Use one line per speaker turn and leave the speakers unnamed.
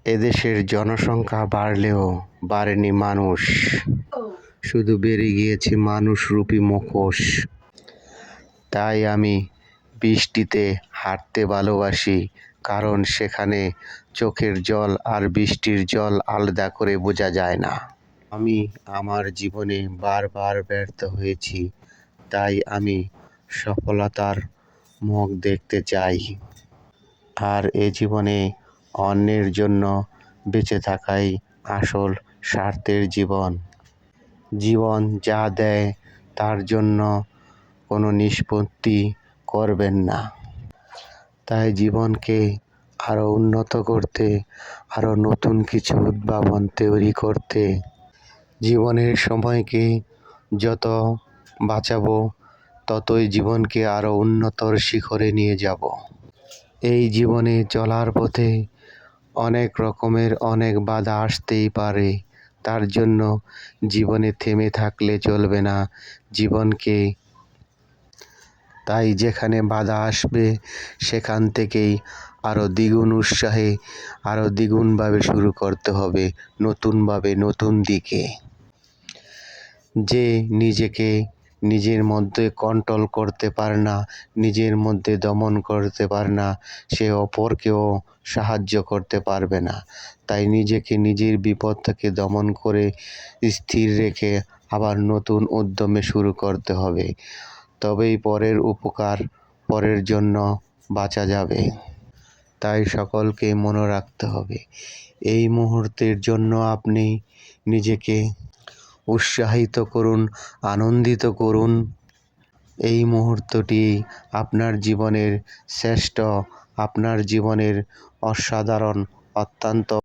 এদেশের জনসংখ্যা বাড়লেও বাড়েনি মানুষ, শুধু বেড়ে গিয়েছে মানুষরূপী মুখোশ। তাই আমি বৃষ্টিতে হাঁটতে ভালোবাসি, কারণ সেখানে চোখের জল আর বৃষ্টির জল আলাদা করে বোঝা যায় না। আমি আমার জীবনে বারবার ব্যর্থ হয়েছি, তাই আমি সফলতার মুখ দেখতে চাই। আর এ জীবনে অন্যের জন্য বেঁচে থাকাই আসল স্বার্থের জীবন। জীবন যা দেয় তার জন্য কোনো নিষ্পত্তি করবেন না। তাই জীবনকে আরও উন্নত করতে, আরও নতুন কিছু উদ্ভাবন তৈরি করতে, জীবনের সময়কে যত বাঁচাবো ততই জীবনকে আরও উন্নতর শিখরে নিয়ে যাব। এই জীবনে চলার পথে অনেক রকমের অনেক বাধা আসতেই পারে, তার জন্য জীবনে থেমে থাকলে চলবে না জীবনকে। তাই যেখানে বাধা আসবে সেখান থেকেই আরও দ্বিগুণ উৎসাহে আরও দ্বিগুণভাবে শুরু করতে হবে, নতুনভাবে, নতুন দিকে। যে নিজেকে নিজের মধ্যে কন্ট্রোল করতে পারে না, নিজের মধ্যে দমন করতে পারে না, সে অপরকেও সাহায্য করতে পারবে না। তাই নিজেকে নিজের বিপদ থেকে দমন করে স্থির রেখে আবার নতুন উদ্যমে শুরু করতে হবে। তবেই পরের উপকার, পরের জন্য বাঁচা যাবে। তাই সকলকে মনে রাখতে হবে, এই মুহূর্তের জন্য আপনি নিজেকে উৎসাহিত করুন, আনন্দিত করুন। এই মুহূর্তটি আপনার জীবনের শ্রেষ্ঠ, আপনার জীবনের অসাধারণ, অত্যন্ত